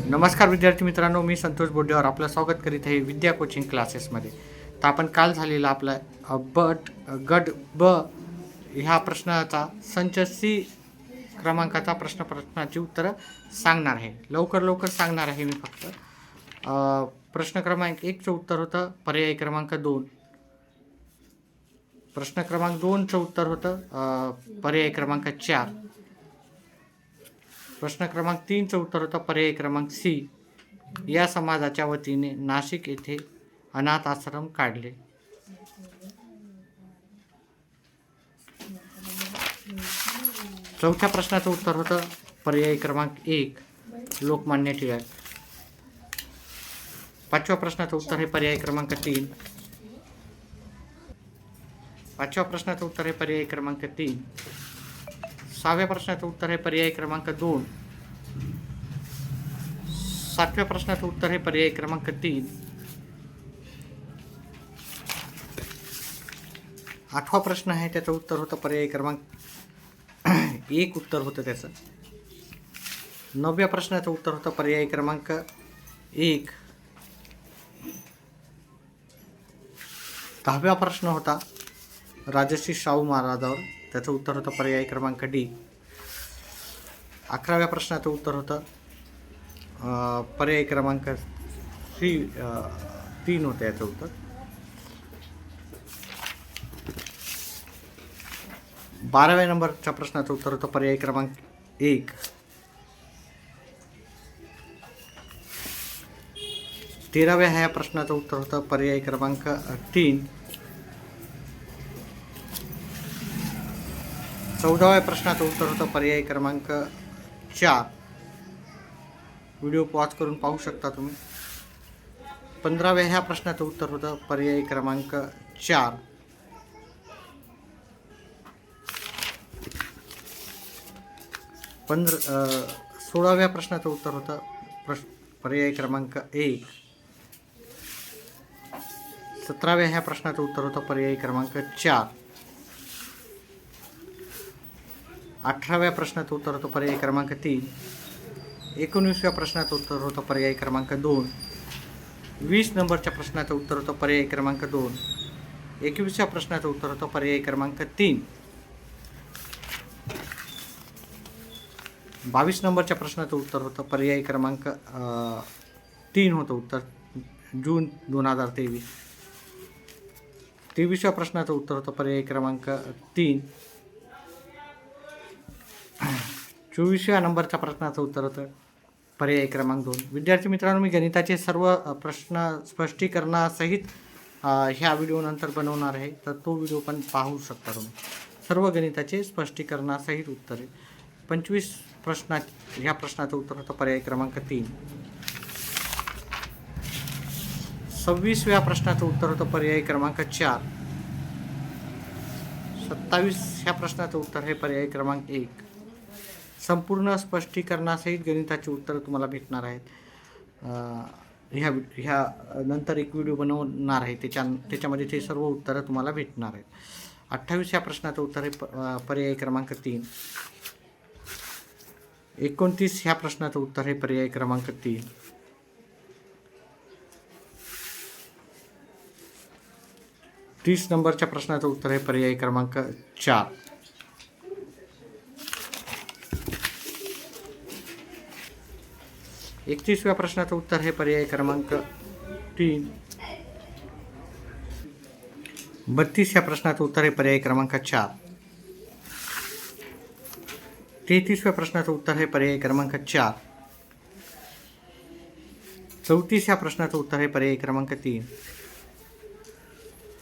नमस्कार विद्यार्थी मित्रांनो, मी संतोष बोड्डेवर आपलं स्वागत करीत आहे विद्या कोचिंग क्लासेसमध्ये. तर आपण काल झालेला आपला गट ब ह्या प्रश्नाचा संच सी क्रमांकाचा प्रश्नाची उत्तरं सांगणार आहे. लवकर सांगणार आहे मी फक्त. प्रश्न क्रमांक 1चं उत्तर होतं पर्याय क्रमांक 2. प्रश्न क्रमांक 2चं उत्तर होतं पर्याय क्रमांक 4. प्रश्न क्रमांक 3चं उत्तर होतं पर्याय क्रमांक सी. या समाजाच्या वतीने नाशिक येथे अनाथ आश्रम काढले. चौथ्या प्रश्नाचं उत्तर होतं पर्याय क्रमांक 1 लोकमान्य टिळक. पाचव्या प्रश्नाचं उत्तर आहे पर्याय क्रमांक 3. पाचव्या प्रश्नाचं उत्तर आहे पर्याय क्रमांक 3. सहाव्या प्रश्नाचं उत्तर आहे पर्याय क्रमांक 2. सातव्या प्रश्नाचं उत्तर आहे पर्याय क्रमांक 3. आठवा प्रश्न आहे त्याचं उत्तर होतं पर्याय क्रमांक 1 उत्तर होतं त्याचं. नवव्या प्रश्नाचं उत्तर होतं पर्याय क्रमांक 1. 10व्या प्रश्न होता राजर्षी शाहू महाराजांवर, त्याचं उत्तर होतं पर्याय क्रमांक डी. 11व्या प्रश्नाचं उत्तर होतं पर्याय क्रमांक 3 होतं याचं उत्तर. 12व्या नंबरच्या प्रश्नाचं उत्तर होतं पर्याय क्रमांक 1. 13व्या ह्या प्रश्नाचं उत्तर होतं पर्याय क्रमांक 3. 14व्या प्रश्नाचं उत्तर होतं पर्याय क्रमांक 4. व्हिडिओ पॉज करून पाहू शकता तुम्ही. 15व्या ह्या प्रश्नाचं उत्तर होतं पर्याय क्रमांक 4. 16व्या प्रश्नाचं उत्तर होतं पर्याय क्रमांक 1. 17व्या ह्या प्रश्नाचं उत्तर होतं पर्याय क्रमांक 4. 18व्या प्रश्नाचं उत्तर होतं पर्याय क्रमांक 3. 19व्या प्रश्नाचं उत्तर होतं पर्याय क्रमांक 2. 20 नंबरच्या प्रश्नाचं उत्तर होतं पर्याय क्रमांक 2. 21व्या प्रश्नाचं उत्तर होतं पर्याय क्रमांक 3. 22 नंबरच्या प्रश्नाचं उत्तर होतं पर्याय क्रमांक 3 होतं उत्तर, जून 2023. 23व्या प्रश्नाचं उत्तर होतं पर्याय क्रमांक 3. 24व्या नंबरच्या प्रश्नाचं उत्तर होतं पर्याय क्रमांक 2. विद्यार्थी मित्रांनो, मी गणिताचे सर्व प्रश्न स्पष्टीकरणासहित ह्या व्हिडिओनंतर बनवणार आहे, तर तो व्हिडिओ पण पाहू शकता तुम्ही. सर्व गणिताचे स्पष्टीकरणासहित उत्तरे. 25 ह्या प्रश्नाचं उत्तर होतं पर्याय क्रमांक 3. 26व्या प्रश्नाचं उत्तर होतं पर्याय क्रमांक 4. 27 ह्या प्रश्नाचं उत्तर आहे पर्याय क्रमांक 1. संपूर्ण स्पष्टीकरणासहित गणिताची उत्तरं तुम्हाला भेटणार आहेत. ह्या नंतर एक व्हिडिओ बनवणार आहे, त्याच्यामध्ये ते सर्व उत्तरं तुम्हाला भेटणार आहेत. 28 ह्या प्रश्नाचं उत्तर आहे पर्याय क्रमांक 3. 29 ह्या प्रश्नाचं उत्तर आहे पर्याय क्रमांक 3. 30 नंबरच्या प्रश्नाचं उत्तर आहे पर्याय क्रमांक 4. 31व्या प्रश्नाचं उत्तर आहे पर्याय क्रमांक 3. 32 ह्या प्रश्नाचं उत्तर आहे पर्याय क्रमांक 4. 33व्या प्रश्नाचं उत्तर आहे पर्याय क्रमांक 4. 34 ह्या प्रश्नाचं उत्तर आहे पर्याय क्रमांक 3.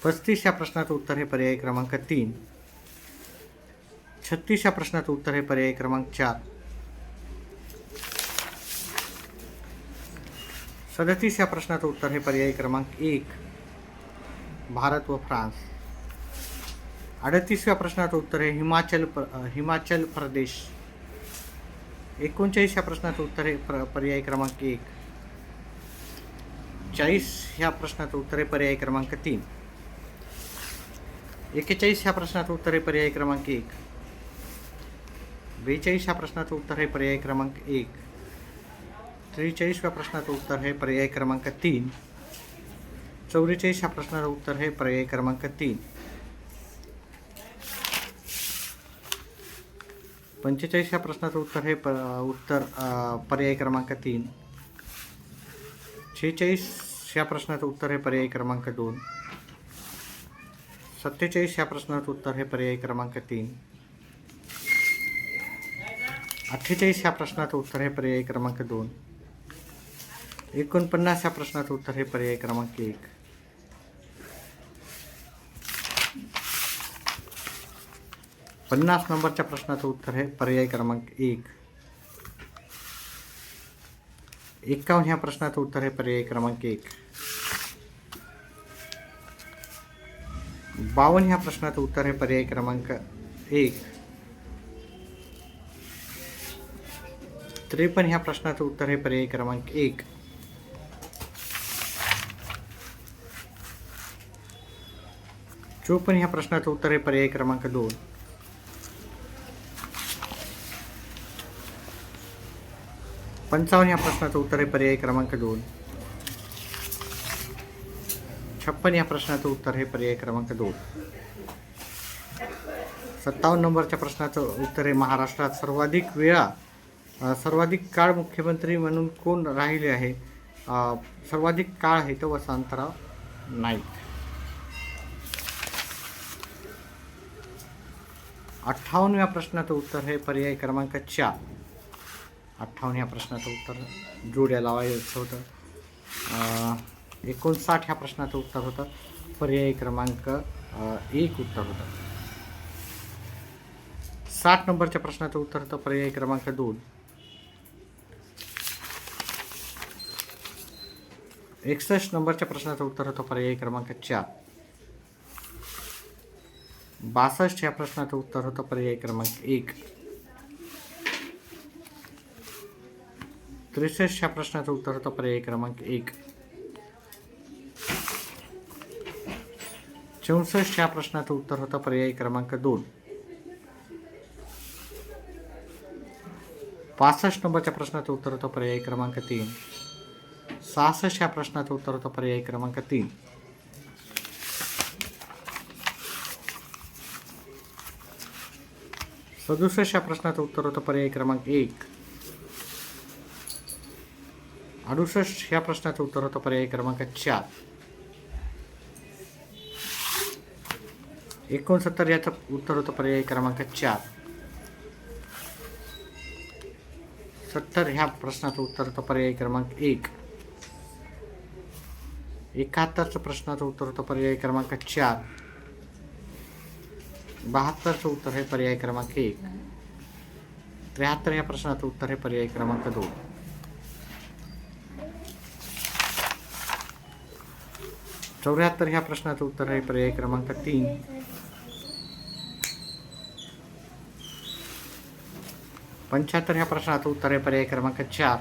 35 ह्या प्रश्नाचं उत्तर आहे पर्याय क्रमांक 3. 36 ह्या प्रश्नाचं उत्तर आहे पर्याय क्रमांक 4. 37 ह्या प्रश्नाचं उत्तर आहे पर्याय क्रमांक 1 भारत व फ्रान्स. 38व्या प्रश्नाचं उत्तर आहे हिमाचल प्रदेश. 39 ह्या प्रश्नाचं उत्तर आहे पर्याय क्रमांक 1. 40 ह्या प्रश्नाचं उत्तर आहे पर्याय क्रमांक 3. 41 ह्या प्रश्नाचं उत्तर आहे पर्याय क्रमांक 1. 42 ह्या प्रश्नाचं उत्तर आहे पर्याय क्रमांक 1. 43व्या प्रश्नाचं उत्तर आहे पर्याय क्रमांक 3. 44 ह्या प्रश्नाचं उत्तर आहे पर्याय क्रमांक 3. 45 ह्या प्रश्नाचं उत्तर आहे पर्याय क्रमांक 3. 46 ह्या प्रश्नाचं उत्तर आहे पर्याय क्रमांक 2. 47 ह्या प्रश्नाचं उत्तर आहे पर्याय क्रमांक 3. 48 ह्या प्रश्नाचं उत्तर आहे पर्याय क्रमांक 2. 49 ह्या प्रश्नाचं उत्तर आहे पर्याय क्रमांक 1. 50 नंबरच्या प्रश्नाचं उत्तर आहे पर्याय क्रमांक 1. 51 ह्या प्रश्नाचं उत्तर आहे पर्याय क्रमांक 1. 52 ह्या प्रश्नाचं उत्तर आहे पर्याय क्रमांक 1. 53 ह्या प्रश्नाचं उत्तर आहे पर्याय क्रमांक 1. 54 ह्या प्रश्नाचं उत्तर आहे पर्याय क्रमांक 2. 55 ह्या प्रश्नाचं उत्तर आहे पर्याय क्रमांक 2. 56 ह्या प्रश्नाचं उत्तर आहे पर्याय क्रमांक 2. 57 नंबरच्या प्रश्नाचं उत्तर आहे महाराष्ट्रात सर्वाधिक काळ मुख्यमंत्री म्हणून कोण राहिले आहे? सर्वाधिक काळ आहे तो वसंतराव नाईक. 58व्या प्रश्नाचं उत्तर आहे पर्याय क्रमांक 4. 58 ह्या प्रश्नाचं उत्तर जोड्या लावायचं होतं. 59 ह्या प्रश्नाचं उत्तर होतं पर्याय क्रमांक 1 उत्तर होतं. 60 नंबरच्या प्रश्नाचं उत्तर होतं पर्याय क्रमांक 2. 61 नंबरच्या प्रश्नाचं उत्तर होतं पर्याय क्रमांक 4. 62 ह्या प्रश्नाचं उत्तर होतं पर्याय क्रमांक 1. 63 ह्या प्रश्नाचं उत्तर होतं पर्याय क्रमांक 1. 64 ह्या प्रश्नाचं उत्तर होतं पर्याय क्रमांक 2. 65 नंबरच्या प्रश्नाचं उत्तर होतं पर्याय क्रमांक 3. 66 ह्या प्रश्नाचं उत्तर होतं पर्याय क्रमांक 3. 67 ह्या प्रश्नाचं उत्तर होतं पर्याय क्रमांक 1. 68 ह्या प्रश्नाचं उत्तर होतं पर्याय क्रमांक 4. 69 याचं उत्तर होतं पर्याय क्रमांक 4. 70 ह्या प्रश्नाचं उत्तर होतं पर्याय क्रमांक 1. 71चं प्रश्नाचं उत्तर होतं पर्याय क्रमांक 4. 72चं उत्तर आहे पर्याय क्रमांक 1. 73 ह्या प्रश्नाचं उत्तर आहे पर्याय क्रमांक 2. 74 ह्या प्रश्नाचं उत्तर आहे पर्याय क्रमांक 3. 75 ह्या प्रश्नाचं उत्तर आहे पर्याय क्रमांक 4.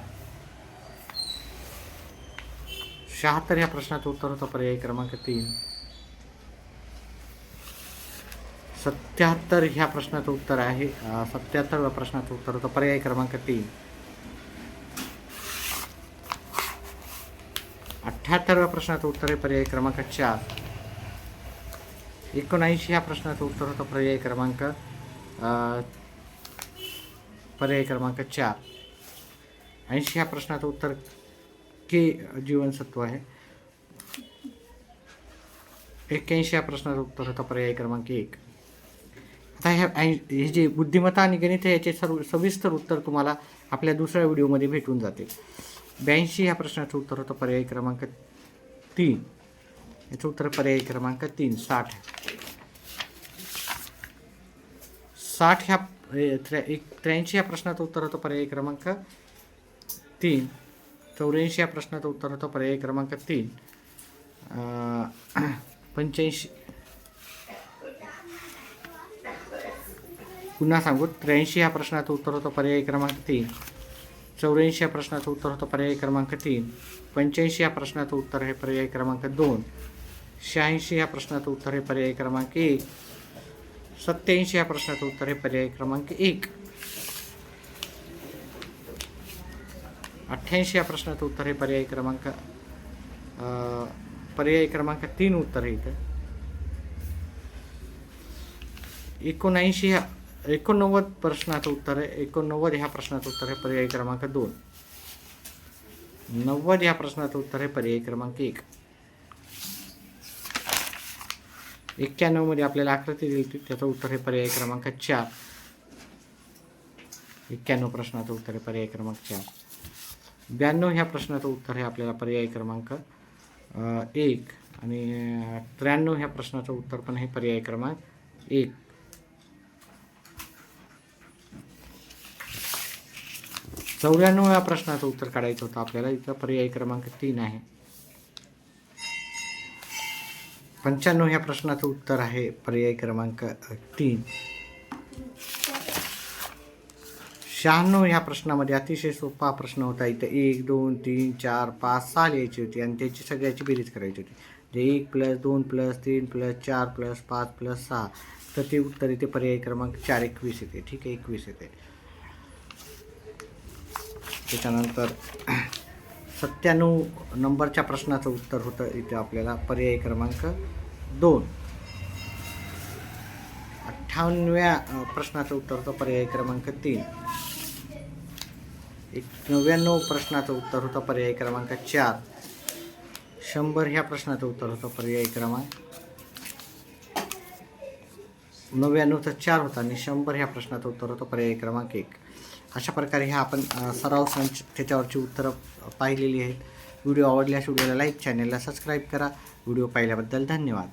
76 ह्या प्रश्नाचं उत्तर होतं पर्याय क्रमांक 3. 77 ह्या प्रश्नाचं उत्तर आहे 77व्या प्रश्नाचं उत्तर होतं पर्याय क्रमांक 3. 78व्या प्रश्नाचं उत्तर आहे पर्याय क्रमांक 4. 79 ह्या प्रश्नाचं उत्तर होतं पर्याय क्रमांक 4. 80 ह्या प्रश्नाचं उत्तर के जीवनसत्व आहे. 81 ह्या प्रश्नाचं उत्तर होतं पर्याय क्रमांक 1. आता हे जे बुद्धिमत्ता आणि गणित आहे याचे सविस्तर उत्तर तुम्हाला आपल्या दुसऱ्या व्हिडिओमध्ये भेटून जाते. 82 ह्या प्रश्नाचं उत्तर होतं पर्याय क्रमांक 3. याचं उत्तर पर्याय क्रमांक 3. 60 ह्या 83 ह्या प्रश्नाचं उत्तर होतं पर्याय क्रमांक 3. 84 ह्या प्रश्नाचं उत्तर होतं पर्याय क्रमांक 3. 85 पुन्हा सांगू 83 ह्या प्रश्नाचं उत्तर होतं पर्याय क्रमांक 3. 84 ह्या प्रश्नाचं उत्तर होतं पर्याय क्रमांक 3. 85 ह्या प्रश्नाचं उत्तर आहे पर्याय क्रमांक 2. 86 ह्या प्रश्नाचं उत्तर आहे पर्याय क्रमांक 1. 87 ह्या प्रश्नाचं उत्तर आहे पर्याय क्रमांक 1. 88 या प्रश्नाचं उत्तर हे पर्यायी क्रमांक 3 उत्तर आहे इथं. 89 प्रश्नाचं उत्तर आहे. 89 ह्या प्रश्नाचं उत्तर आहे पर्यायी क्रमांक 2. 90 ह्या प्रश्नाचं उत्तर आहे पर्यायी क्रमांक 1. 91 मध्ये आपल्याला आकृती दिली होती, त्याचं उत्तर आहे पर्यायी क्रमांक 4. 91 प्रश्नाचं उत्तर आहे पर्यायी क्रमांक 4. 92 ह्या प्रश्नाचं उत्तर आहे आपल्याला पर्यायी क्रमांक 1 आणि 93 ह्या प्रश्नाचं उत्तर पण आहे पर्यायी क्रमांक 1. 94 या प्रश्नाचं उत्तर काढायचं होतं आपल्याला, इथं पर्यायी क्रमांक 3 आहे. 95 ह्या प्रश्नाचं उत्तर आहे पर्यायी क्रमांक 3. 96 ह्या प्रश्नामध्ये अतिशय सोपा प्रश्न होता. इथं 1 2 3 4 5 6 लिहायची होती आणि त्याची सगळ्याची बेरीज करायची होती. जे 1 + 2 + 3 + 4 + 5 + 6, तर ते उत्तर इथे पर्यायी क्रमांक 4 21 येते. ठीक आहे, 21 येते. त्याच्यानंतर 97 नंबरच्या प्रश्नाचं उत्तर होतं इथे आपल्याला पर्यायी क्रमांक 2. 98व्या प्रश्नाचं उत्तर होतं पर्यायी क्रमांक 3. 99 प्रश्नाचं उत्तर होतं पर्यायी क्रमांक 4. 100 ह्या प्रश्नाचं उत्तर होतं पर्यायी क्रमांक 99चं 4 होता आणि 100 ह्या प्रश्नाचं उत्तर होतं पर्यायी क्रमांक 1. अशा प्रकारे ह्या आपण सराव संच त्याच्यावरची उत्तरं पाहिलेली आहेत. व्हिडिओ आवडल्यास व्हिडिओला लाईक, चॅनेलला सबस्क्राईब करा. व्हिडिओ पाहिल्याबद्दल धन्यवाद.